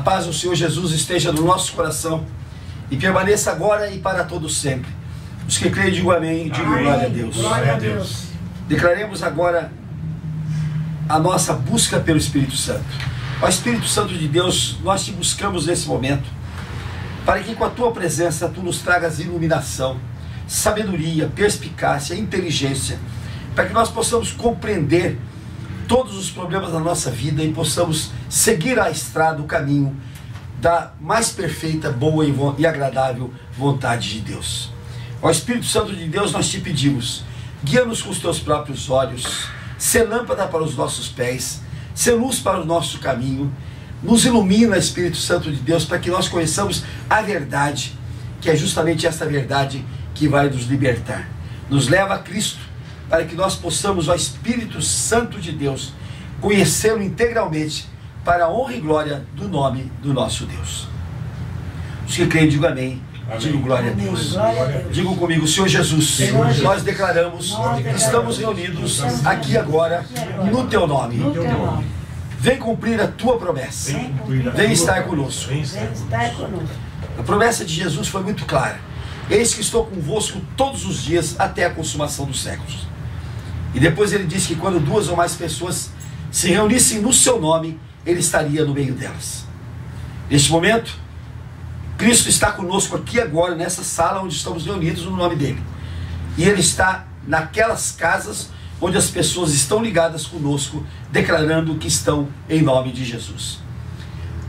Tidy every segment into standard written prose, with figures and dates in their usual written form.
paz do Senhor Jesus esteja no nosso coração e permaneça agora e para todos sempre. Os que creem, digam amém, digam glória a Deus. Glória a Deus. Declaremos agora a nossa busca pelo Espírito Santo. Ó Espírito Santo de Deus, nós te buscamos nesse momento, para que com a tua presença tu nos tragas iluminação, sabedoria, perspicácia, inteligência, para que nós possamos compreender todos os problemas da nossa vida e possamos seguir a estrada, o caminho da mais perfeita, boa e agradável vontade de Deus. Ó Espírito Santo de Deus, nós te pedimos, guia-nos com os teus próprios olhos, sê lâmpada para os nossos pés, sê luz para o nosso caminho, nos ilumina, Espírito Santo de Deus, para que nós conheçamos a verdade, que é justamente essa verdade que vai nos libertar. Nos leva a Cristo, para que nós possamos, ó Espírito Santo de Deus, conhecê-lo integralmente, para a honra e glória do nome do nosso Deus. Os que creem, digam amém. Digo glória a Deus. Digo comigo, Senhor Jesus, nós declaramos que estamos reunidos aqui agora no teu nome. Vem cumprir a tua promessa. Vem estar conosco. A promessa de Jesus foi muito clara. Eis que estou convosco todos os dias até a consumação dos séculos. E depois ele disse que quando 2 ou mais pessoas se reunissem no seu nome, ele estaria no meio delas. Neste momento, Cristo está conosco aqui agora, nessa sala onde estamos reunidos no nome dele. E ele está naquelas casas onde as pessoas estão ligadas conosco, declarando que estão em nome de Jesus.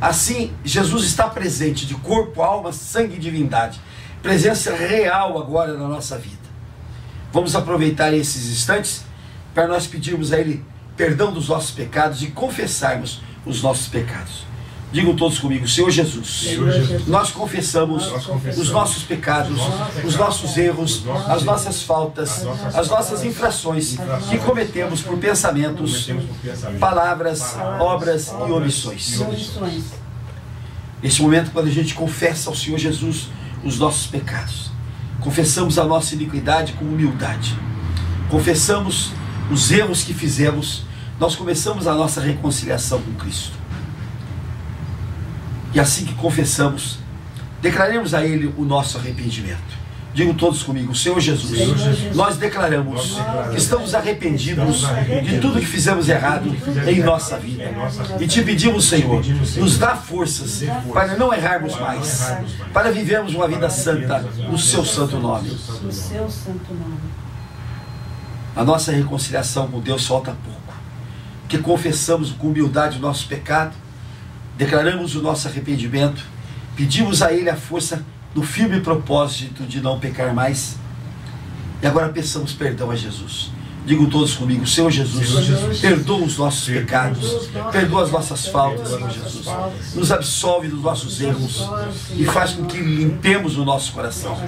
Assim, Jesus está presente de corpo, alma, sangue e divindade. Presença real agora na nossa vida. Vamos aproveitar esses instantes para nós pedirmos a Ele perdão dos nossos pecados e confessarmos os nossos pecados. Digam todos comigo, Senhor Jesus, nós confessamos os nossos pecados, os nossos erros, as nossas faltas, as nossas infrações que cometemos por pensamentos, palavras, obras e omissões. Neste momento, quando a gente confessa ao Senhor Jesus os nossos pecados, confessamos a nossa iniquidade com humildade, confessamos os erros que fizemos, nós começamos a nossa reconciliação com Cristo. E assim que confessamos, declaremos a Ele o nosso arrependimento. Digam todos comigo, Senhor Jesus, nós declaramos que estamos arrependidos de tudo que fizemos errado em nossa vida. E te pedimos, Senhor, nos dá forças para não errarmos mais, para vivermos uma vida santa no seu santo nome. A nossa reconciliação com Deus falta pouco, que confessamos com humildade o nosso pecado, declaramos o nosso arrependimento, pedimos a Ele a força do firme propósito de não pecar mais, e agora peçamos perdão a Jesus. Digam todos comigo, Senhor Jesus, perdoa os nossos pecados, perdoa as nossas faltas, Senhor Jesus, nos absolve dos nossos erros e faz com que limpemos o nosso coração.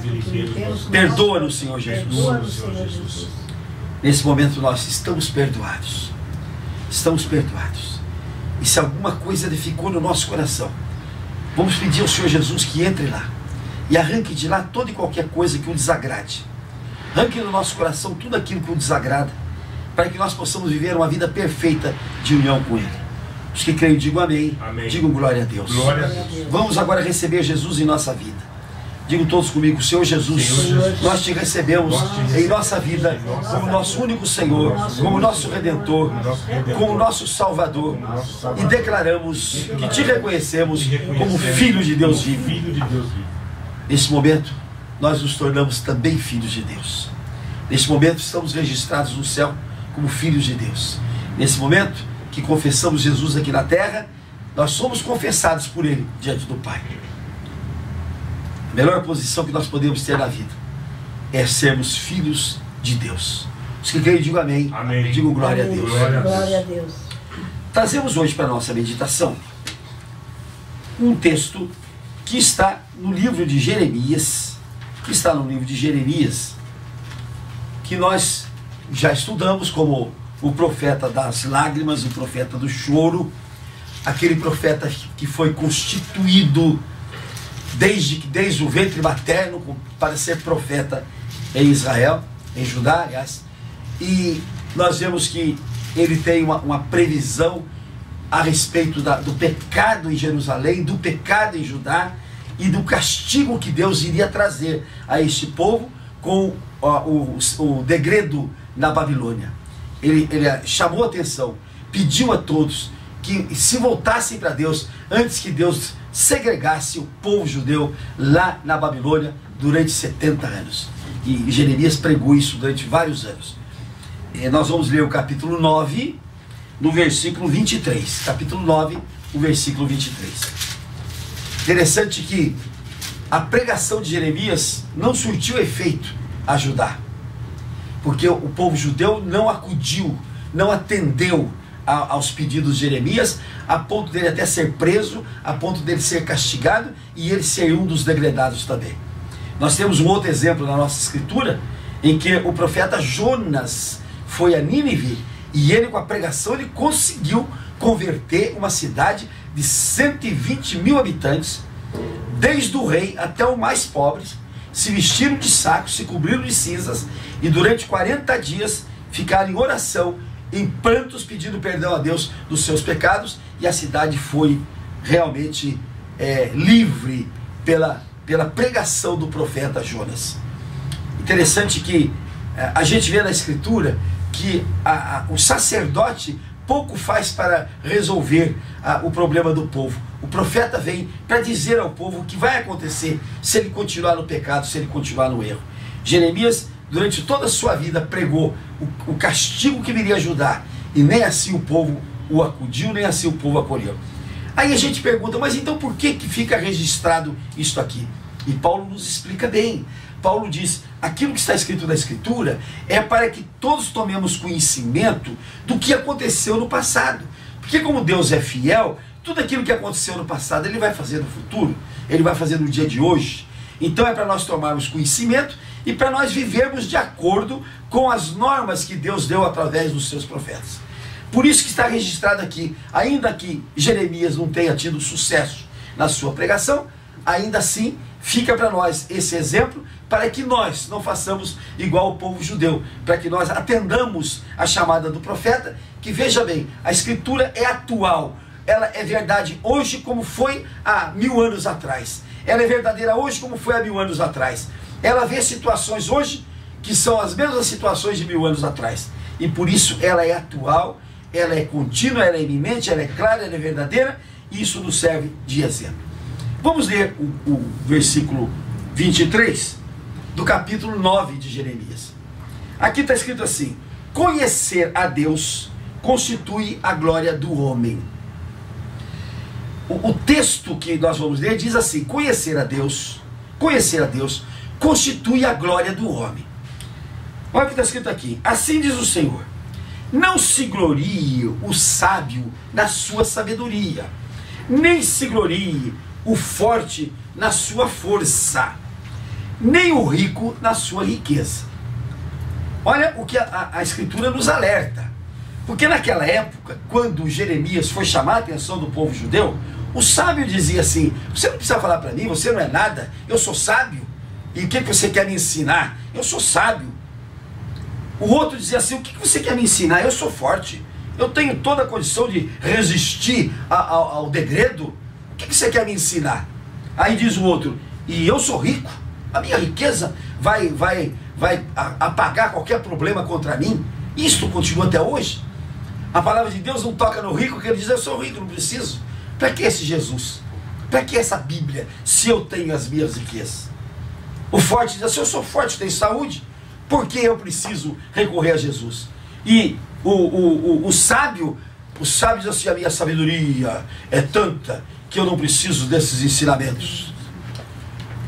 Perdoa-nos, Senhor Jesus. Nesse momento nós estamos perdoados, e se alguma coisa ficou no nosso coração, vamos pedir ao Senhor Jesus que entre lá e arranque de lá toda e qualquer coisa que o desagrade. Arranque do nosso coração tudo aquilo que o desagrada, para que nós possamos viver uma vida perfeita de união com Ele. Os que creem, digam amém. Digam glória a Deus. Vamos agora receber Jesus em nossa vida. Digam todos comigo, Senhor Jesus, nós te recebemos em nossa vida como nosso único Senhor, como nosso Redentor, como nosso Salvador, e declaramos que te reconhecemos como Filho de Deus vivo. Nesse momento, nós nos tornamos também filhos de Deus. Nesse momento, estamos registrados no céu como filhos de Deus. Nesse momento que confessamos Jesus aqui na terra, nós somos confessados por Ele diante do Pai. A melhor posição que nós podemos ter na vida é sermos filhos de Deus. Os que creem, digam amém. Digam glória a Deus. Glória a Deus. Trazemos hoje para a nossa meditação um texto que está no livro de Jeremias, que nós já estudamos como o profeta das lágrimas, o profeta do choro, aquele profeta que foi constituído desde o ventre materno para ser profeta em Israel, em Judá, aliás. E nós vemos que ele tem uma previsão a respeito do pecado em Jerusalém, do pecado em Judá e do castigo que Deus iria trazer a este povo com o degredo na Babilônia. Ele chamou a atenção, pediu a todos que se voltassem para Deus antes que Deus segregasse o povo judeu lá na Babilônia durante 70 anos. E Jeremias pregou isso durante vários anos. Nós vamos ler o capítulo 9, no versículo 23. Capítulo 9, o versículo 23. Interessante que a pregação de Jeremias não surtiu efeito a Judá, porque o povo judeu não acudiu, não atendeu aos pedidos de Jeremias, a ponto dele até ser preso, a ponto dele ser castigado e ele ser um dos degredados também. Nós temos um outro exemplo na nossa escritura, em que o profeta Jonas foi a Nínive e ele, com a pregação, ele conseguiu converter uma cidade de 120 mil habitantes, desde o rei até o mais pobre, se vestiram de sacos, se cobriram de cinzas e durante 40 dias ficaram em oração, em prantos, pedindo perdão a Deus dos seus pecados, e a cidade foi realmente livre pela pregação do profeta Jonas. Interessante que a gente vê na escritura que o sacerdote pouco faz para resolver o problema do povo. O profeta vem para dizer ao povo o que vai acontecer se ele continuar no pecado, se ele continuar no erro. Jeremias, durante toda a sua vida, pregou o castigo que viria ajudar, e nem assim o povo o acudiu, nem assim o povo acolheu. Aí a gente pergunta, mas então por que fica registrado isso aqui? E Paulo nos explica bem. Paulo diz, aquilo que está escrito na escritura é para que todos tomemos conhecimento do que aconteceu no passado. Porque como Deus é fiel, tudo aquilo que aconteceu no passado, Ele vai fazer no futuro, Ele vai fazer no dia de hoje. Então é para nós tomarmos conhecimento e para nós vivermos de acordo com as normas que Deus deu através dos seus profetas. Por isso que está registrado aqui, ainda que Jeremias não tenha tido sucesso na sua pregação, ainda assim fica para nós esse exemplo, para que nós não façamos igual o povo judeu, para que nós atendamos a chamada do profeta, que veja bem, a escritura é atual, ela é verdade hoje como foi há 1000 anos atrás, ela é verdadeira hoje como foi há 1000 anos atrás, ela vê situações hoje que são as mesmas situações de 1000 anos atrás, e por isso ela é atual, ela é contínua, ela é iminente, ela é clara, ela é verdadeira, e isso nos serve de exemplo. Vamos ler o versículo 23 do capítulo 9 de Jeremias. Aqui está escrito assim: conhecer a Deus constitui a glória do homem. O texto que nós vamos ler diz assim: conhecer a Deus constitui a glória do homem. Olha o que está escrito aqui: assim diz o Senhor, não se glorie o sábio na sua sabedoria, nem se glorie o forte na sua força, nem o rico na sua riqueza. Olha o que a escritura nos alerta. Porque naquela época, quando Jeremias foi chamar a atenção do povo judeu, o sábio dizia assim: você não precisa falar para mim, você não é nada, eu sou sábio. E o que você quer me ensinar? Eu sou sábio. O outro dizia assim: o que você quer me ensinar? Eu sou forte, eu tenho toda a condição de resistir ao degredo. O que você quer me ensinar? Aí diz o outro: e eu sou rico, a minha riqueza vai apagar qualquer problema contra mim. Isto continua até hoje. A palavra de Deus não toca no rico, que ele diz: eu sou rico, não preciso. Para que esse Jesus? Para que essa Bíblia, se eu tenho as minhas riquezas? O forte diz assim: eu sou forte, tenho saúde, por que eu preciso recorrer a Jesus? E o sábio diz assim: a minha sabedoria é tanta que eu não preciso desses ensinamentos.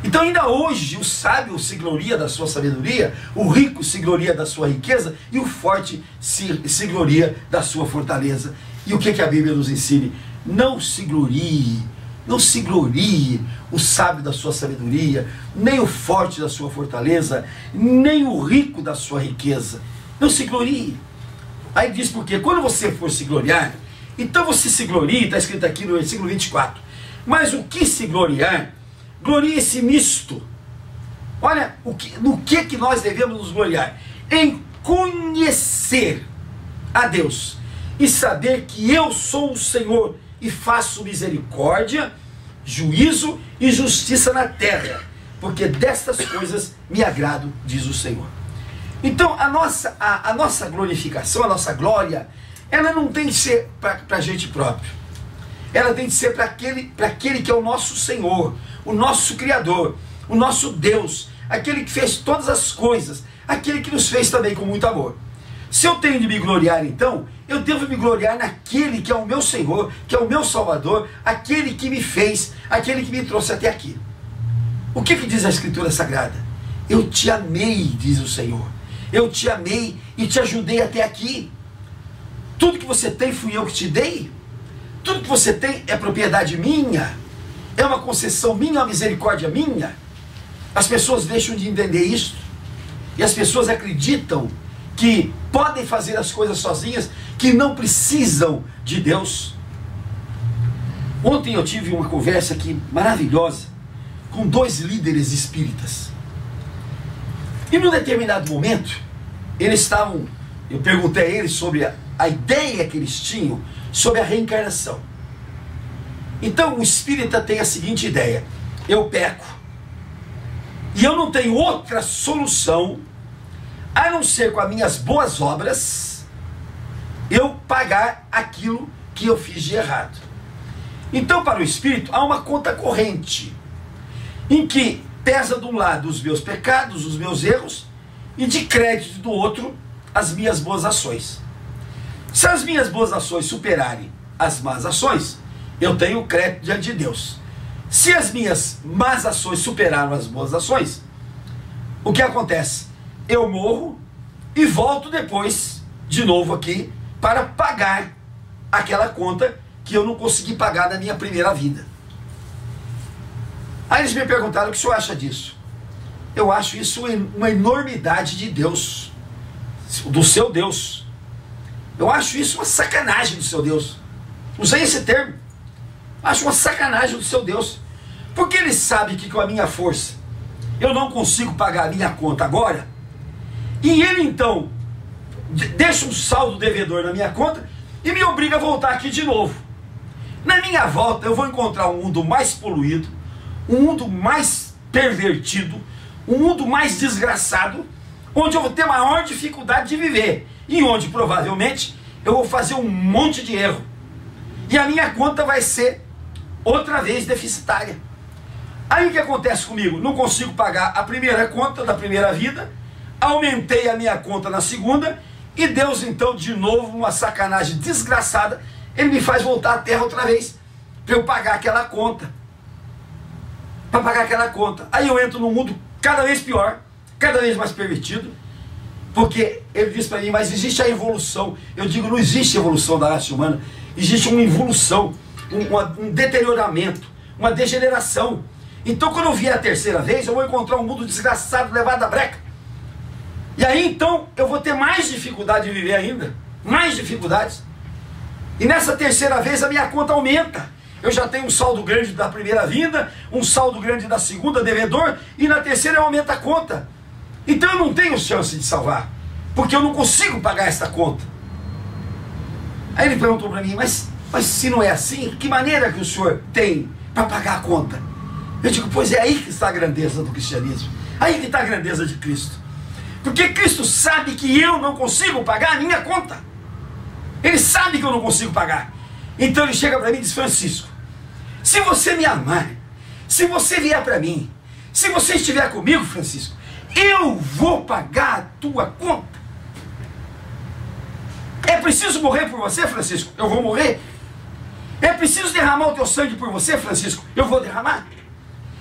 Então ainda hoje o sábio se gloria da sua sabedoria, o rico se gloria da sua riqueza e o forte se gloria da sua fortaleza. E o que a Bíblia nos ensina? Não se glorie o sábio da sua sabedoria, nem o forte da sua fortaleza, nem o rico da sua riqueza. Não se glorie. Aí diz porque quando você for se gloriar, então você se glorie, está escrito aqui no versículo 24. Mas o que se gloriar, glorie-se nisto. Olha, no que nós devemos nos gloriar? Em conhecer a Deus e saber que eu sou o Senhor e faço misericórdia, juízo e justiça na terra, porque destas coisas me agrado, diz o Senhor. Então a nossa glorificação, a nossa glória, ela não tem de ser para a gente próprio, ela tem de ser para aquele que é o nosso Senhor, o nosso Criador, o nosso Deus, aquele que fez todas as coisas, aquele que nos fez também com muito amor. Se eu tenho de me gloriar, então, eu devo me gloriar naquele que é o meu Senhor, que é o meu Salvador, aquele que me fez, aquele que me trouxe até aqui. O que diz a Escritura Sagrada? Eu te amei, diz o Senhor. Eu te amei e te ajudei até aqui. Tudo que você tem fui eu que te dei. Tudo que você tem é propriedade minha. É uma concessão minha, uma misericórdia minha. As pessoas deixam de entender isso. E as pessoas acreditam que podem fazer as coisas sozinhas, que não precisam de Deus. Ontem eu tive uma conversa aqui maravilhosa com 2 líderes espíritas. E num determinado momento, eles estavam, eu perguntei a eles sobre a ideia que eles tinham sobre a reencarnação. Então o espírita tem a seguinte ideia: eu peco, e eu não tenho outra solução a não ser com as minhas boas obras eu pagar aquilo que eu fiz de errado. Então para o espírito há uma conta corrente, em que pesa de um lado os meus pecados, os meus erros, e de crédito do outro as minhas boas ações. Se as minhas boas ações superarem as más ações, eu tenho crédito diante de Deus. Se as minhas más ações superaram as boas ações, o que acontece? Eu morro e volto depois de novo aqui para pagar aquela conta que eu não consegui pagar na minha primeira vida. Aí eles me perguntaram: o que o senhor acha disso? Eu acho isso uma enormidade de Deus, do seu Deus. Eu acho isso uma sacanagem do seu Deus. Usei esse termo. Acho uma sacanagem do seu Deus. Porque ele sabe que com a minha força eu não consigo pagar a minha conta agora. E ele então deixa um saldo devedor na minha conta e me obriga a voltar aqui de novo. Na minha volta eu vou encontrar um mundo mais poluído, um mundo mais pervertido, um mundo mais desgraçado, onde eu vou ter maior dificuldade de viver e onde provavelmente eu vou fazer um monte de erro. E a minha conta vai ser outra vez deficitária. Aí o que acontece comigo? Não consigo pagar a primeira conta da primeira vida, aumentei a minha conta na segunda, e Deus então, de novo, uma sacanagem desgraçada, ele me faz voltar à terra outra vez, para eu pagar aquela conta. Para pagar aquela conta. Aí eu entro num mundo cada vez pior, cada vez mais pervertido, porque ele diz para mim: mas existe a evolução. Eu digo: não existe evolução da raça humana, existe uma involução, um deterioramento, uma degeneração. Então quando eu vier a terceira vez, eu vou encontrar um mundo desgraçado, levado à breca. E aí então eu vou ter mais dificuldade de viver ainda, mais dificuldades. E nessa terceira vez a minha conta aumenta. Eu já tenho um saldo grande da primeira vinda, um saldo grande da segunda, devedor, e na terceira eu aumento a conta. Então eu não tenho chance de salvar, porque eu não consigo pagar essa conta. Aí ele perguntou para mim: mas se não é assim, que maneira que o senhor tem para pagar a conta? Eu digo: pois é aí que está a grandeza do cristianismo, aí que está a grandeza de Cristo. Porque Cristo sabe que eu não consigo pagar a minha conta. Ele sabe que eu não consigo pagar. Então ele chega para mim e diz: Francisco, se você me amar, se você vier para mim, se você estiver comigo, Francisco, eu vou pagar a tua conta. É preciso morrer por você, Francisco? Eu vou morrer. É preciso derramar o teu sangue por você, Francisco? Eu vou derramar.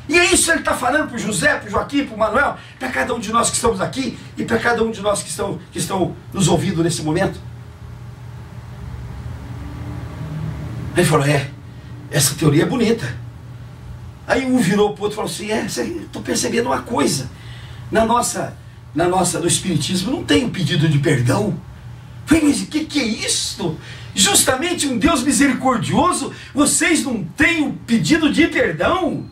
E é isso que ele está falando para o José, para o Joaquim, para o Manuel, para cada um de nós que estamos aqui e para cada um de nós que estão nos ouvindo nesse momento. Aí ele falou: essa teoria é bonita. Aí um virou para o outro e falou assim: estou percebendo uma coisa. No Espiritismo não tem o pedido de perdão. Eu falei: mas o que é isso? Justamente um Deus misericordioso, vocês não têm o pedido de perdão?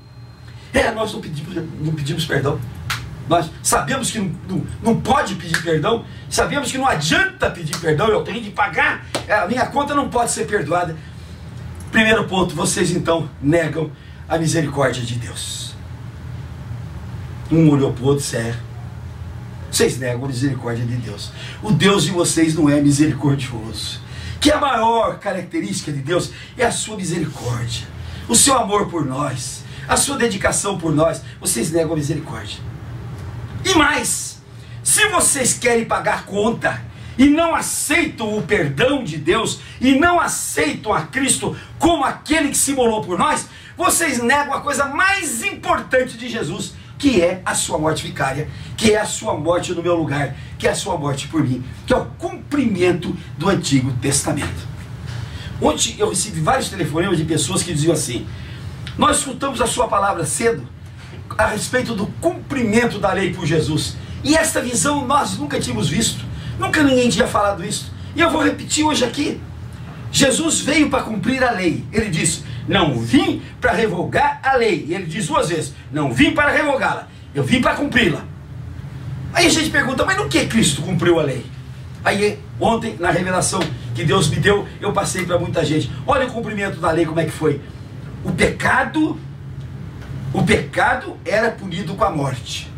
Nós não pedimos perdão. Nós sabemos que não pode pedir perdão, sabemos que não adianta pedir perdão, eu tenho de pagar, a minha conta não pode ser perdoada. Primeiro ponto, vocês então negam a misericórdia de Deus. Um olhou para o outro, sério. Vocês negam a misericórdia de Deus. O Deus de vocês não é misericordioso. Que a maior característica de Deus é a sua misericórdia, o seu amor por nós, a sua dedicação por nós. Vocês negam a misericórdia. E mais, se vocês querem pagar conta e não aceitam o perdão de Deus e não aceitam a Cristo como aquele que se imolou por nós, vocês negam a coisa mais importante de Jesus, que é a sua morte vicária, que é a sua morte no meu lugar, que é a sua morte por mim, que é o cumprimento do Antigo Testamento. Ontem eu recebi vários telefonemas de pessoas que diziam assim: nós escutamos a sua palavra cedo a respeito do cumprimento da lei por Jesus, e esta visão nós nunca tínhamos visto, nunca ninguém tinha falado isso, e eu vou repetir hoje aqui. Jesus veio para cumprir a lei. Ele disse: não vim para revogar a lei. E ele diz duas vezes: não vim para revogá-la, eu vim para cumpri-la. Aí a gente pergunta: mas no que Cristo cumpriu a lei? Aí ontem, na revelação que Deus me deu, eu passei para muita gente: olha o cumprimento da lei, como é que foi. O pecado era punido com a morte.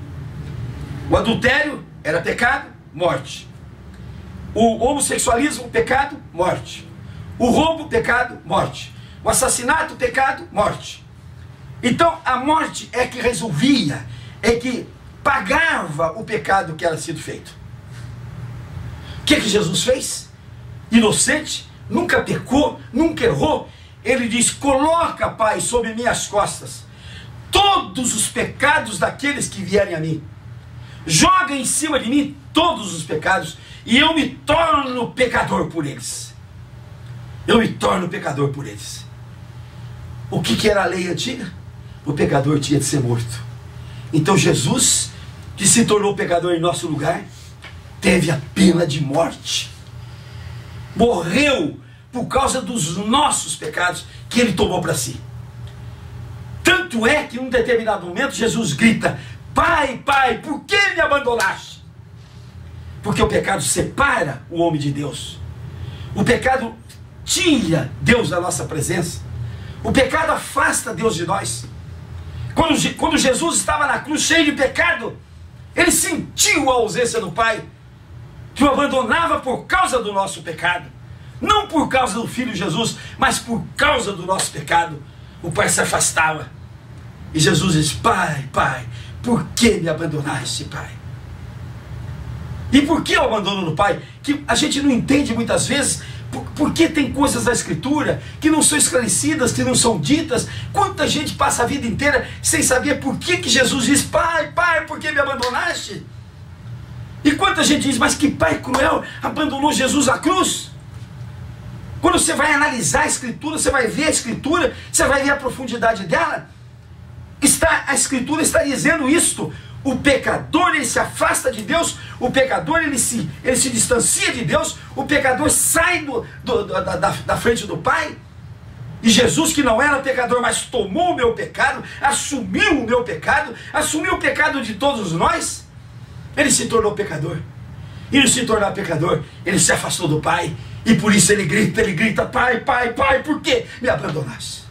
O adultério era pecado, morte. O homossexualismo, pecado, morte. O roubo, pecado, morte. O assassinato, pecado, morte. Então a morte é que resolvia, é que pagava o pecado que era sido feito. O que Jesus fez? Inocente, nunca pecou, nunca errou. Ele diz: coloca, Pai, sobre minhas costas todos os pecados daqueles que vierem a mim. Joga em cima de mim todos os pecados e eu me torno pecador por eles. Eu me torno pecador por eles. O que era a lei antiga? O pecador tinha de ser morto. Então Jesus, que se tornou pecador em nosso lugar, teve a pena de morte. Morreu por causa dos nossos pecados que ele tomou para si. Tanto é que em um determinado momento Jesus grita: Pai, Pai, por que me abandonaste? Porque o pecado separa o homem de Deus. O pecado tira Deus da nossa presença. O pecado afasta Deus de nós. Quando Jesus estava na cruz cheio de pecado, ele sentiu a ausência do Pai, que o abandonava por causa do nosso pecado. Não por causa do Filho Jesus, mas por causa do nosso pecado. O Pai se afastava. E Jesus diz: Pai, Pai, por que me abandonaste, Pai? E por que o abandono do Pai? Que a gente não entende muitas vezes, porque tem coisas da Escritura que não são esclarecidas, que não são ditas. Quanta gente passa a vida inteira sem saber por que Jesus diz: Pai, Pai, por que me abandonaste? E quanta gente diz: mas que pai cruel abandonou Jesus à cruz? Quando você vai analisar a Escritura, você vai ver a Escritura, você vai ver a profundidade dela. A Escritura está dizendo isto: o pecador, ele se afasta de Deus, o pecador ele se distancia de Deus, o pecador sai da frente do Pai. E Jesus, que não era pecador, mas tomou o meu pecado, assumiu o meu pecado, assumiu o pecado de todos nós, ele se tornou pecador. E no se tornar pecador, ele se afastou do Pai, e por isso ele grita: Pai, Pai, Pai, por que me abandonaste?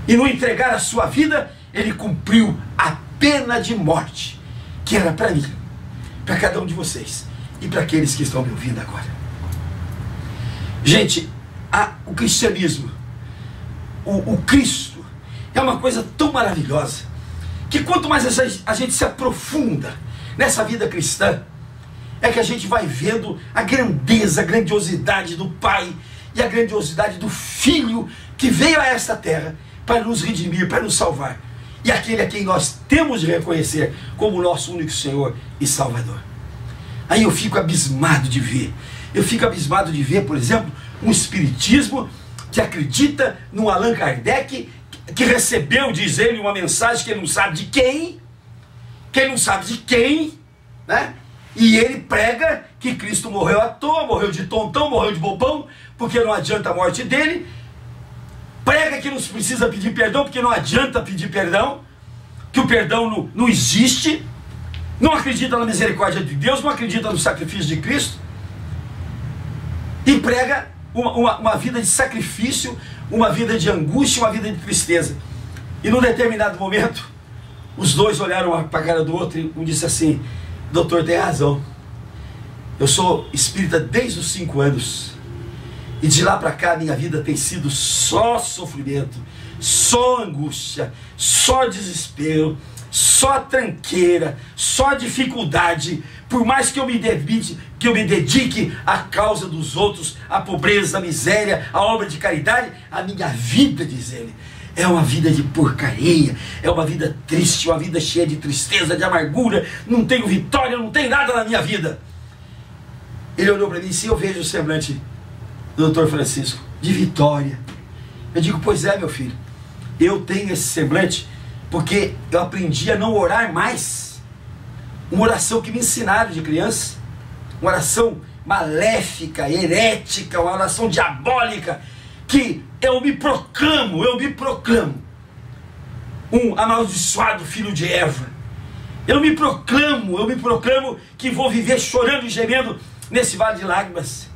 E no entregar a sua vida, ele cumpriu a pena de morte, que era para mim, para cada um de vocês, e para aqueles que estão me ouvindo agora. Gente, o cristianismo, o Cristo, é uma coisa tão maravilhosa, que quanto mais a gente se aprofunda nessa vida cristã, é que a gente vai vendo a grandeza, a grandiosidade do Pai, e a grandiosidade do Filho, que veio a esta terra para nos redimir, para nos salvar, e aquele a quem nós temos de reconhecer como nosso único Senhor e Salvador. Aí eu fico abismado de ver, por exemplo, um espiritismo que acredita num Allan Kardec, que recebeu, diz ele, uma mensagem que ele não sabe de quem, né? E ele prega que Cristo morreu à toa, morreu de tontão, morreu de bobão, porque não adianta a morte dele. Prega que não precisa pedir perdão, porque não adianta pedir perdão. que o perdão não existe, não acredita na misericórdia de Deus, não acredita no sacrifício de Cristo, e prega uma vida de sacrifício, uma vida de angústia, uma vida de tristeza. E num determinado momento, os dois olharam para a cara do outro e um disse assim: doutor, tem razão, eu sou espírita desde os 5 anos, e de lá para cá minha vida tem sido só sofrimento, só angústia, só desespero, só tranqueira, só dificuldade. Por mais que eu me dedique à causa dos outros, à pobreza, à miséria, à obra de caridade, a minha vida, diz ele, é uma vida de porcaria, é uma vida triste, uma vida cheia de tristeza, de amargura, não tenho vitória, não tenho nada na minha vida. Ele olhou para mim e disse: eu vejo o semblante do doutor Francisco de vitória. Eu digo: pois é, meu filho, eu tenho esse semblante porque eu aprendi a não orar mais. Uma oração que me ensinaram de criança, uma oração maléfica, herética, uma oração diabólica, que eu me proclamo um amaldiçoado filho de Eva. Eu me proclamo que vou viver chorando e gemendo nesse vale de lágrimas.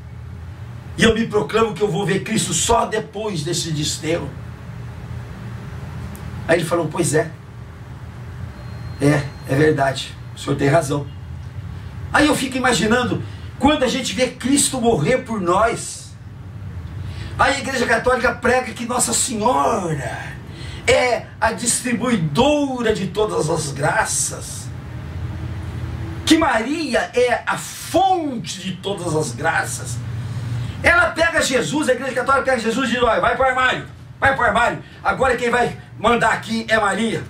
E eu me proclamo que eu vou ver Cristo só depois desse desterro. Aí ele falou: pois é verdade, o senhor tem razão. Aí eu fico imaginando, quando a gente vê Cristo morrer por nós, aí a Igreja Católica prega que Nossa Senhora é a distribuidora de todas as graças, que Maria é a fonte de todas as graças. Ela pega Jesus, a Igreja Católica pega Jesus e diz: vai para o armário, agora quem vai mandar aqui é Maria.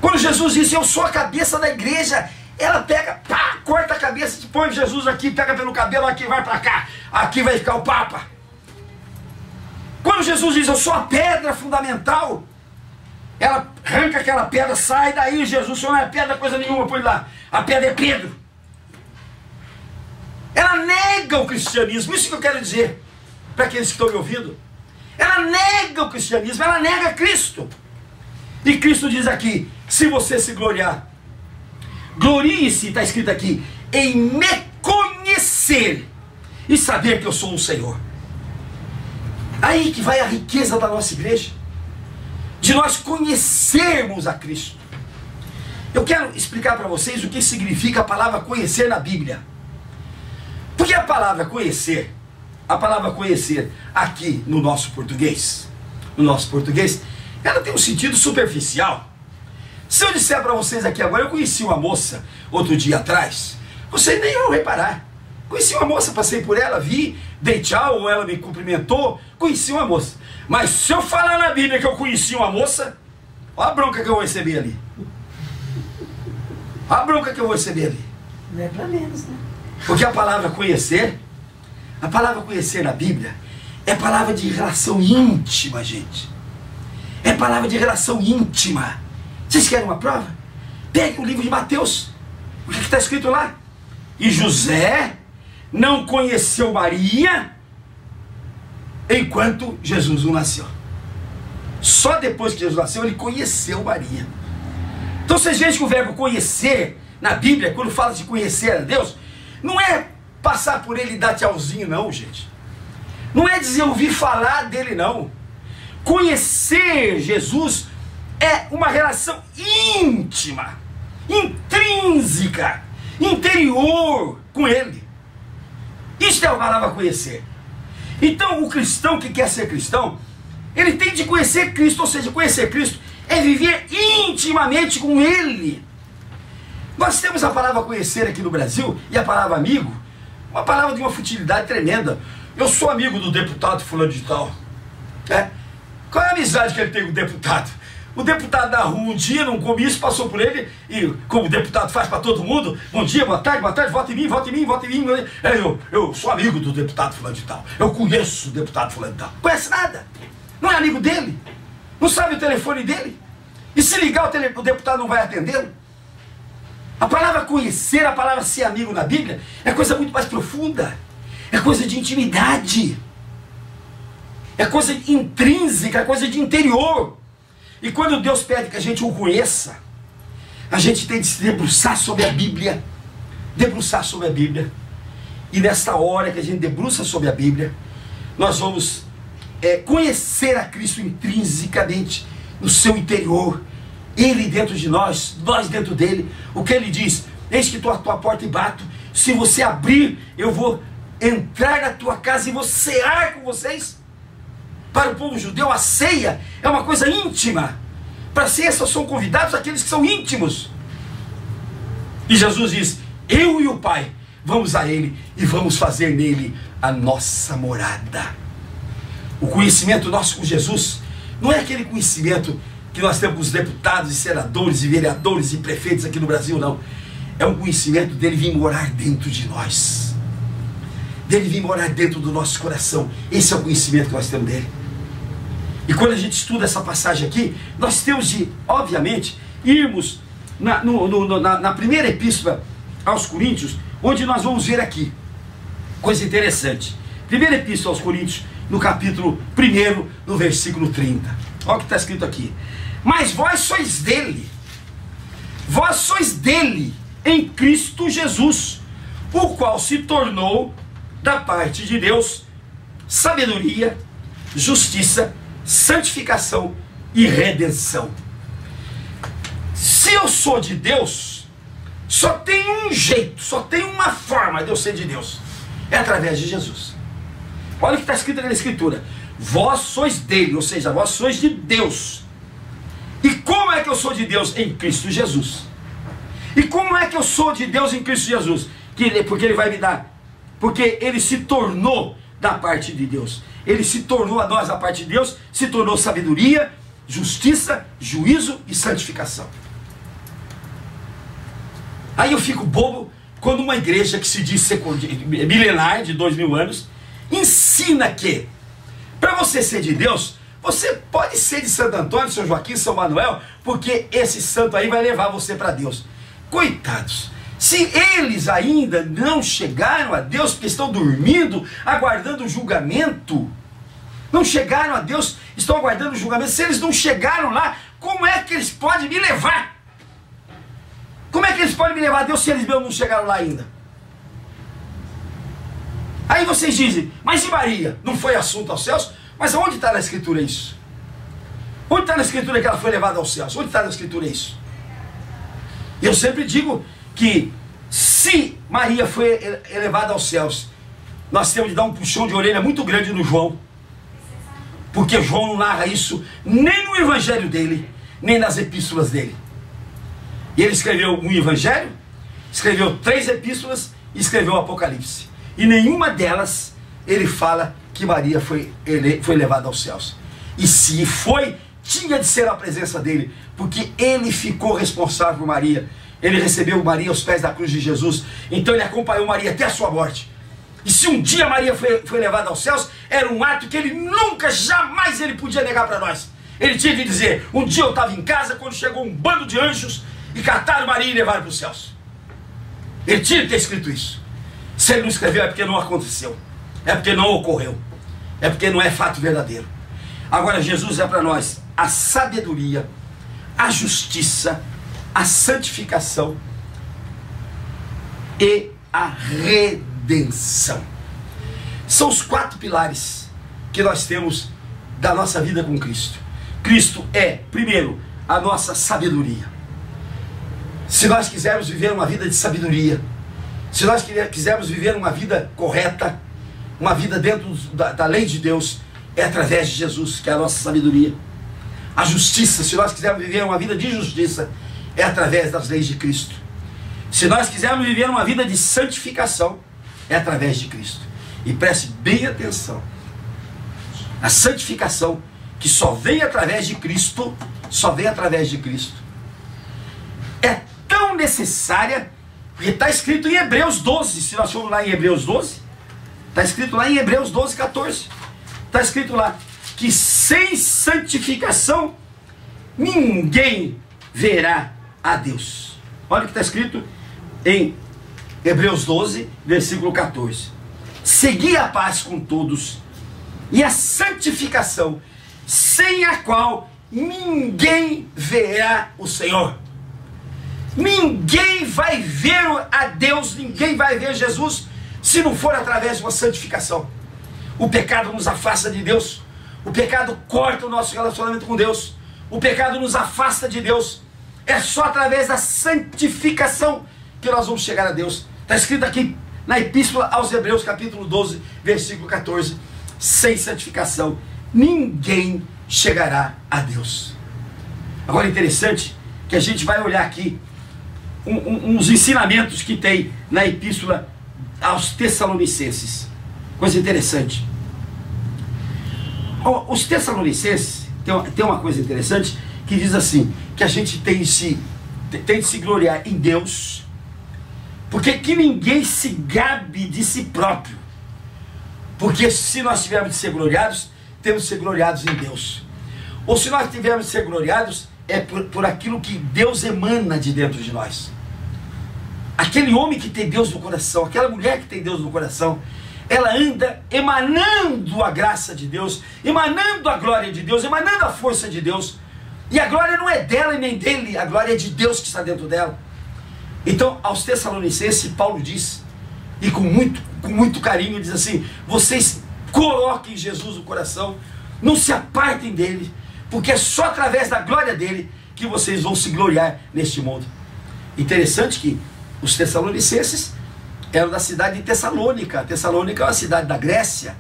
Quando Jesus disse: eu sou a cabeça da igreja, ela pega, pá, corta a cabeça, põe Jesus aqui, pega pelo cabelo, aqui vai para cá, aqui vai ficar o Papa. Quando Jesus diz: eu sou a pedra fundamental, ela arranca aquela pedra, sai daí, Jesus, o senhor não é pedra coisa nenhuma, põe lá, a pedra é Pedro. Ela nega o cristianismo, isso que eu quero dizer para aqueles que estão me ouvindo. Ela nega o cristianismo, ela nega Cristo. E Cristo diz aqui: se você se gloriar, glorie-se, está escrito aqui, em me conhecer e saber que eu sou o Senhor. Aí que vai a riqueza da nossa igreja, de nós conhecermos a Cristo. Eu quero explicar para vocês o que significa a palavra conhecer na Bíblia. Porque a palavra conhecer aqui no nosso português, ela tem um sentido superficial. Se eu disser para vocês aqui agora: eu conheci uma moça outro dia atrás, vocês nem vão reparar. Conheci uma moça, passei por ela, vi, dei tchau, ou ela me cumprimentou, conheci uma moça. Mas se eu falar na Bíblia que eu conheci uma moça, olha a bronca que eu vou receber ali. Olha a bronca que eu vou receber ali. Não é para menos, né? Porque a palavra conhecer na Bíblia é palavra de relação íntima, gente. É palavra de relação íntima. Vocês querem uma prova? Pegue o livro de Mateus. O que está escrito lá? E José não conheceu Maria enquanto Jesus não nasceu. Só depois que Jesus nasceu ele conheceu Maria. Então vocês veem que o verbo conhecer na Bíblia, quando fala de conhecer a Deus, não é passar por ele e dar tchauzinho, não, gente. Não é dizer ouvir falar dele, não. Conhecer Jesus é uma relação íntima, intrínseca, interior com ele. Isto é a palavra conhecer. Então o cristão que quer ser cristão, ele tem de conhecer Cristo, ou seja, conhecer Cristo é viver intimamente com ele. Nós temos a palavra conhecer aqui no Brasil e a palavra amigo, uma palavra de uma futilidade tremenda. Eu sou amigo do deputado fulano de tal. Qual é a amizade que ele tem com o deputado? O deputado da rua um dia, num comício, passou por ele e, como o deputado faz para todo mundo: bom dia, boa tarde, vote em mim, vote em mim, vote em mim. Eu sou amigo do deputado fulano de tal. Eu conheço o deputado fulano de tal. Conhece nada. Não é amigo dele. Não sabe o telefone dele. E se ligar o deputado não vai atendê-lo. A palavra conhecer, a palavra ser amigo na Bíblia é coisa muito mais profunda. É coisa de intimidade. É coisa intrínseca, é coisa de interior. E quando Deus pede que a gente o conheça, a gente tem de se debruçar sobre a Bíblia. Debruçar sobre a Bíblia. E nesta hora que a gente debruça sobre a Bíblia, nós vamos conhecer a Cristo intrinsecamente, no seu interior. Ele dentro de nós dentro dele. O que ele diz? Eis que estou à tua porta e bato. Se você abrir, eu vou entrar na tua casa e vou cear com vocês. Para o povo judeu, a ceia é uma coisa íntima. Para a ceia só são convidados aqueles que são íntimos. E Jesus diz: eu e o Pai vamos a Ele e vamos fazer nele a nossa morada. O conhecimento nosso com Jesus não é aquele conhecimento que nós temos com os deputados e senadores e vereadores e prefeitos aqui no Brasil, não. É um conhecimento dele vir morar dentro de nós, dele vir morar dentro do nosso coração. Esse é o conhecimento que nós temos dele. E quando a gente estuda essa passagem aqui, nós temos de, obviamente, irmos na primeira epístola aos Coríntios, onde nós vamos ver aqui coisa interessante. Primeira epístola aos Coríntios, no capítulo 1, no versículo 30. Olha o que está escrito aqui: mas vós sois dele, em Cristo Jesus, o qual se tornou da parte de Deus sabedoria, justiça, santificação e redenção. Se eu sou de Deus, só tem um jeito, só tem uma forma de eu ser de Deus: é através de Jesus. Olha o que está escrito na Escritura: vós sois dele, ou seja, vós sois de Deus. E como é que eu sou de Deus? Em Cristo Jesus. E como é que eu sou de Deus em Cristo Jesus? Porque ele vai me dar, porque ele se tornou da parte de Deus. Ele se tornou a nós da parte de Deus, se tornou sabedoria, justiça, juízo e santificação. Aí eu fico bobo quando uma igreja que se diz milenar, de 2000 anos, ensina que para você ser de Deus, você pode ser de Santo Antônio, São Joaquim, São Manuel, porque esse santo aí vai levar você para Deus. Coitados, se eles ainda não chegaram a Deus, porque estão dormindo, aguardando o julgamento, não chegaram a Deus, estão aguardando o julgamento, se eles não chegaram lá, como é que eles podem me levar? Como é que eles podem me levar a Deus se eles mesmos não chegaram lá ainda? Aí vocês dizem: mas e Maria? Não foi assunto aos céus? Mas onde está na Escritura isso? Onde está na Escritura que ela foi levada aos céus? Onde está na Escritura isso? Eu sempre digo que se Maria foi elevada aos céus, nós temos de dar um puxão de orelha muito grande no João, porque João não narra isso nem no evangelho dele, nem nas epístolas dele. E ele escreveu um evangelho, escreveu 3 epístolas e escreveu o Apocalipse. E nenhuma delas ele fala que Maria foi levada aos céus. E se foi, tinha de ser a presença dele, porque ele ficou responsável por Maria. Ele recebeu Maria aos pés da cruz de Jesus, então ele acompanhou Maria até a sua morte. E se um dia Maria foi levada aos céus, era um ato que ele nunca, jamais ele podia negar para nós. Ele tinha de dizer: um dia eu estava em casa quando chegou um bando de anjos e cataram Maria e levaram para os céus. Ele tinha de ter escrito isso. Se ele não escreveu, é porque não aconteceu, é porque não ocorreu, é porque não é fato verdadeiro. Agora Jesus é para nós a sabedoria, a justiça, a santificação e a redenção. São os 4 pilares que nós temos da nossa vida com Cristo. Cristo é, primeiro, a nossa sabedoria. Se nós quisermos viver uma vida de sabedoria, se nós quisermos viver uma vida correta, uma vida dentro da lei de Deus, é através de Jesus, que é a nossa sabedoria. A justiça, se nós quisermos viver uma vida de justiça, é através das leis de Cristo. Se nós quisermos viver uma vida de santificação, é através de Cristo. E preste bem atenção: a santificação, que só vem através de Cristo, é tão necessária, porque está escrito em Hebreus 12, se nós formos lá em Hebreus 12, está escrito lá em Hebreus 12, 14, está escrito lá que sem santificação ninguém verá a Deus. Olha o que está escrito em Hebreus 12, versículo 14: segui a paz com todos e a santificação, sem a qual ninguém verá o Senhor. Ninguém vai ver a Deus, ninguém vai ver Jesus, se não for através de uma santificação. O pecado nos afasta de Deus, o pecado corta o nosso relacionamento com Deus, o pecado nos afasta de Deus. É só através da santificação que nós vamos chegar a Deus. Está escrito aqui na Epístola aos Hebreus, capítulo 12, versículo 14: sem santificação ninguém chegará a Deus. Agora é interessante que a gente vai olhar aqui uns ensinamentos que tem na Epístola aos Tessalonicenses. Coisa interessante. Os Tessalonicenses tem uma coisa interessante que diz assim, que a gente tem de se gloriar em Deus, porque que ninguém se gabe de si próprio, porque se nós tivermos de ser gloriados, temos de ser gloriados em Deus. Ou se nós tivermos de ser gloriados, é por aquilo que Deus emana de dentro de nós. Aquele homem que tem Deus no coração, aquela mulher que tem Deus no coração, ela anda emanando a graça de Deus, emanando a glória de Deus, emanando a força de Deus. E a glória não é dela e nem dele, a glória é de Deus que está dentro dela. Então, aos Tessalonicenses, Paulo diz, e com muito carinho, diz assim: vocês coloquem Jesus no coração, não se apartem dele, porque é só através da glória dele que vocês vão se gloriar neste mundo. Interessante que os Tessalonicenses eram da cidade de Tessalônica. Tessalônica é uma cidade da Grécia,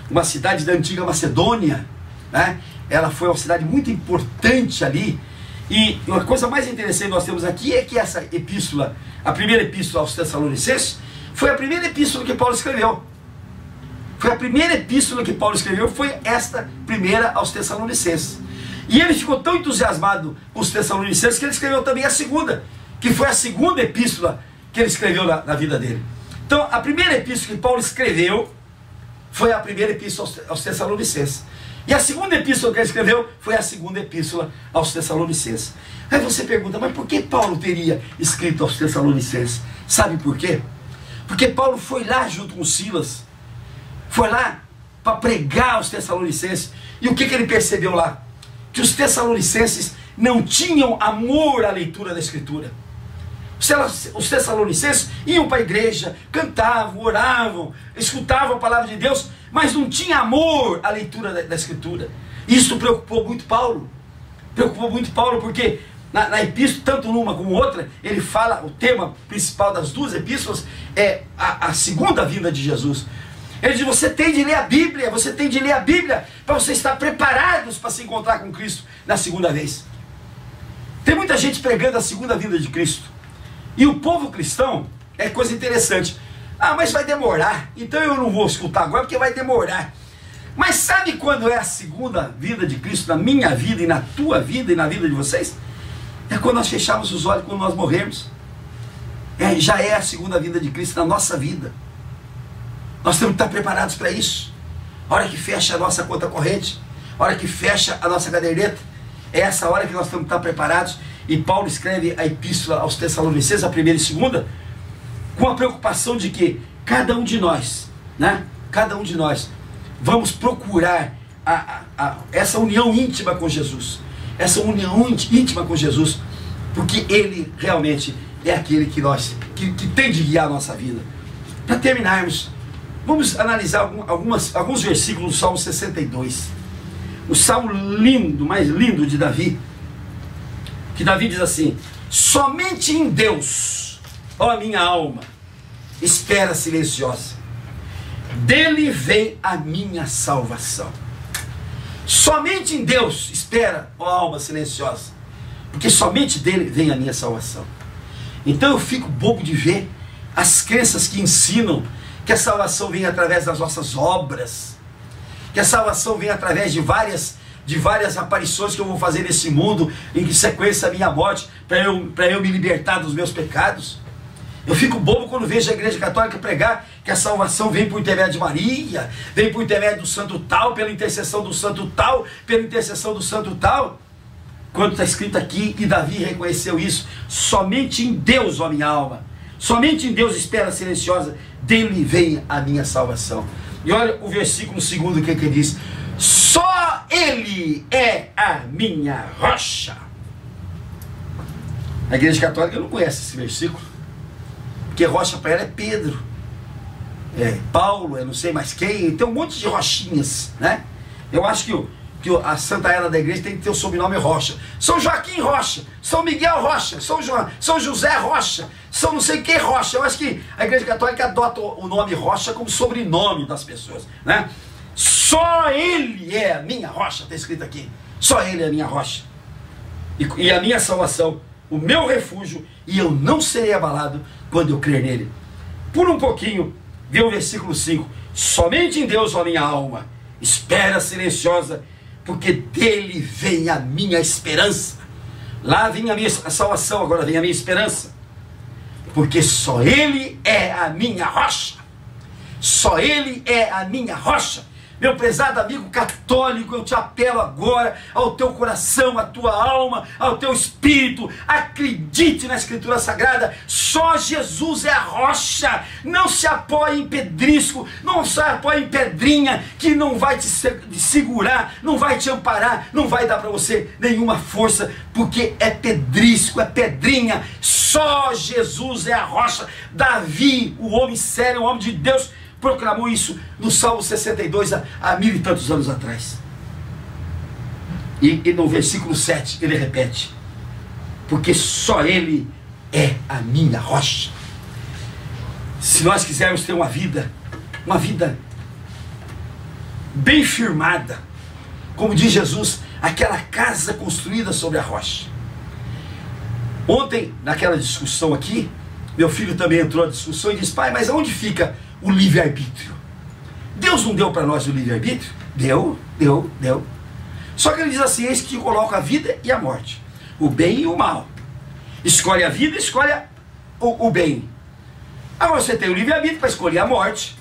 uma cidade da antiga Macedônia, né? Ela foi uma cidade muito importante ali. E uma coisa mais interessante que nós temos aqui é que essa epístola, a primeira epístola aos Tessalonicenses, foi a primeira epístola que Paulo escreveu. Foi a primeira epístola que Paulo escreveu, foi esta primeira aos Tessalonicenses. E ele ficou tão entusiasmado com os Tessalonicenses que ele escreveu também a segunda, que foi a segunda epístola que ele escreveu na vida dele. Então, a primeira epístola que Paulo escreveu foi a primeira epístola aos Tessalonicenses. E a segunda epístola que ele escreveu foi a segunda epístola aos Tessalonicenses. Aí você pergunta, mas por que Paulo teria escrito aos Tessalonicenses? Sabe por quê? Porque Paulo foi lá junto com Silas, foi lá para pregar aos Tessalonicenses. E o que ele percebeu lá? Que os Tessalonicenses não tinham amor à leitura da Escritura. Os Tessalonicenses iam para a igreja, cantavam, oravam, escutavam a palavra de Deus, mas não tinha amor à leitura da Escritura. Isso preocupou muito Paulo. Preocupou muito Paulo porque na epístola, tanto numa como outra, ele fala, o tema principal das duas epístolas é a segunda vinda de Jesus. Ele diz: você tem de ler a Bíblia, você tem de ler a Bíblia para você estar preparados para se encontrar com Cristo na segunda vez. Tem muita gente pregando a segunda vinda de Cristo. E o povo cristão, é coisa interessante. Ah, mas vai demorar, então eu não vou escutar agora porque vai demorar. Mas sabe quando é a segunda vinda de Cristo na minha vida e na tua vida e na vida de vocês? É quando nós fecharmos os olhos, quando nós morrermos. Já é a segunda vinda de Cristo na nossa vida. Nós temos que estar preparados para isso. A hora que fecha a nossa conta corrente, a hora que fecha a nossa caderneta, é essa hora que nós temos que estar preparados. E Paulo escreve a epístola aos Tessalonicenses, a primeira e segunda, com a preocupação de que cada um de nós, né? Cada um de nós, vamos procurar essa união íntima com Jesus. Essa união íntima com Jesus, porque Ele realmente é aquele que tem de guiar a nossa vida. Para terminarmos, vamos analisar alguns versículos do Salmo 62. O salmo lindo, mais lindo de Davi, que Davi diz assim: somente em Deus, ó minha alma, espera silenciosa, dele vem a minha salvação. Somente em Deus espera, ó alma silenciosa, porque somente dele vem a minha salvação. Então eu fico bobo de ver as crenças que ensinam que a salvação vem através das nossas obras, que a salvação vem através de várias aparições que eu vou fazer nesse mundo, em sequência à minha morte, para eu me libertar dos meus pecados. Eu fico bobo quando vejo a Igreja Católica pregar que a salvação vem por intermédio de Maria, vem por intermédio do santo tal, pela intercessão do santo tal, pela intercessão do santo tal. Quando está escrito aqui, e Davi reconheceu isso: somente em Deus, ó minha alma, somente em Deus espera silenciosa, dele vem a minha salvação. E olha o versículo segundo que diz: Só Ele é a minha rocha. A Igreja Católica não conhece esse versículo, porque rocha para ela é Pedro, é Paulo, é não sei mais quem, tem um monte de rochinhas, né? Eu acho que a Santa Era da Igreja tem que ter o sobrenome Rocha. São Joaquim Rocha, São Miguel Rocha, São José Rocha, São não sei quem Rocha. Eu acho que a Igreja Católica adota o nome Rocha como sobrenome das pessoas, né? Só Ele é a minha rocha, está escrito aqui. Só Ele é a minha rocha e a minha salvação, o meu refúgio, e eu não serei abalado quando eu crer nele. Por um pouquinho, vê o versículo 5. Somente em Deus, ó minha alma, espera silenciosa, porque dele vem a minha esperança. Lá vem a minha salvação, agora vem a minha esperança, porque só Ele é a minha rocha. Só Ele é a minha rocha. Meu prezado amigo católico, eu te apelo agora ao teu coração, à tua alma, ao teu espírito. Acredite na Escritura Sagrada. Só Jesus é a rocha. Não se apoie em pedrisco, não se apoie em pedrinha que não vai te segurar, não vai te amparar, não vai dar para você nenhuma força, porque é pedrisco, é pedrinha. Só Jesus é a rocha. Davi, o homem sério, o homem de Deus, proclamou isso no Salmo 62 há 1000 e tantos anos atrás. E no versículo 7 ele repete: porque só Ele é a minha rocha. Se nós quisermos ter uma vida bem firmada, como diz Jesus, aquela casa construída sobre a rocha. Ontem, naquela discussão aqui, meu filho também entrou na discussão e disse: pai, mas aonde fica o livre-arbítrio? Deus não deu para nós o livre-arbítrio? Deu. Só que ele diz assim: eis que te coloca a vida e a morte, o bem e o mal. Escolhe a vida, escolhe o bem. Agora você tem o livre-arbítrio para escolher a morte.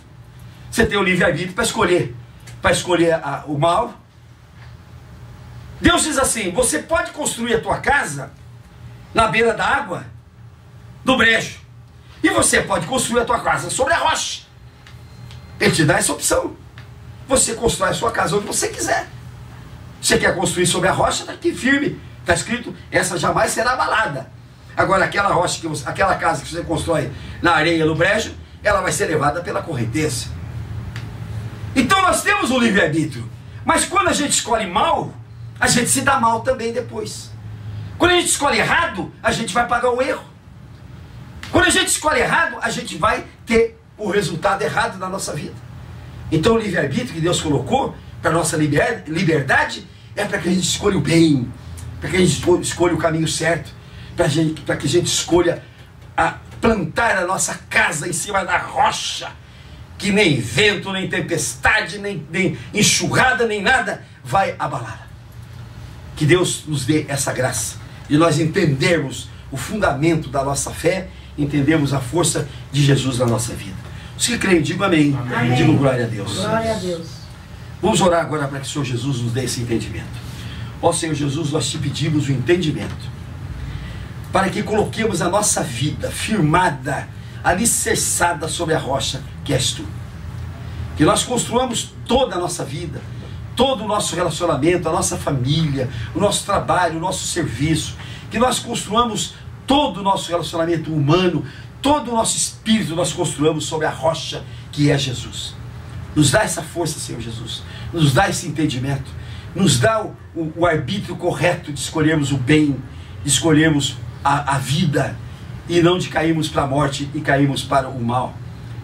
Você tem o livre-arbítrio para escolher o mal. Deus diz assim: você pode construir a tua casa na beira da água, do brejo, e você pode construir a tua casa sobre a rocha. Ele te dá essa opção. Você constrói a sua casa onde você quiser. Você quer construir sobre a rocha, está aqui firme, está escrito: essa jamais será abalada. Agora aquela rocha, aquela casa que você constrói na areia, no brejo, ela vai ser levada pela correnteza. Então nós temos o livre-arbítrio, mas quando a gente escolhe mal, a gente se dá mal também depois. Quando a gente escolhe errado, a gente vai pagar o erro. Quando a gente escolhe errado, a gente vai ter o resultado errado na nossa vida. Então o livre-arbítrio que Deus colocou para a nossa liberdade é para que a gente escolha o bem, para que a gente escolha o caminho certo, para que a gente escolha plantar a nossa casa em cima da rocha, que nem vento, nem tempestade, nem enxurrada, nem nada vai abalar. Que Deus nos dê essa graça de nós entendermos o fundamento da nossa fé, entendemos a força de Jesus na nossa vida. Os que creem, digam amém. Amém. Digo glória a Deus. Glória a Deus. Vamos orar agora para que o Senhor Jesus nos dê esse entendimento. Ó Senhor Jesus, nós te pedimos o entendimento, para que coloquemos a nossa vida firmada, alicerçada sobre a rocha que és Tu. Que nós construamos toda a nossa vida, todo o nosso relacionamento, a nossa família, o nosso trabalho, o nosso serviço. Que nós construamos todo o nosso relacionamento humano, todo o nosso espírito nós construamos sobre a rocha que é Jesus. Nos dá essa força, Senhor Jesus. Nos dá esse entendimento. Nos dá o arbítrio correto de escolhermos o bem, de escolhermos a vida, e não de cairmos para a morte e cairmos para o mal.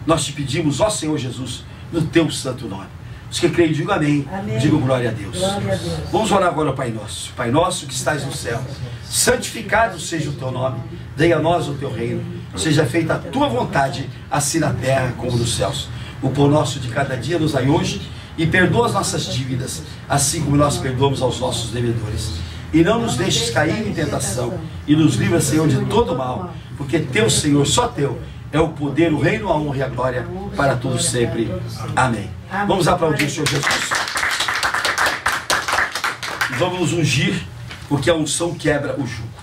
Nós te pedimos, ó Senhor Jesus, no Teu santo nome. Os que creem, digam amém. Amém. Digam glória a Deus. Glória a Deus. Vamos orar agora ao Pai Nosso. Pai nosso que estás no céu, santificado seja o Teu nome. Venha a nós o Teu reino. Seja feita a Tua vontade, assim na terra como nos céus. O pão nosso de cada dia nos dai hoje, e perdoa as nossas dívidas, assim como nós perdoamos aos nossos devedores. E não nos deixes cair em tentação, e nos livra, Senhor, de todo mal, porque Teu, Senhor, só Teu, é o poder, o reino, a honra e a glória para todos sempre. Amém. Vamos aplaudir o Senhor Jesus. Vamos nos ungir, porque a unção quebra o jugo.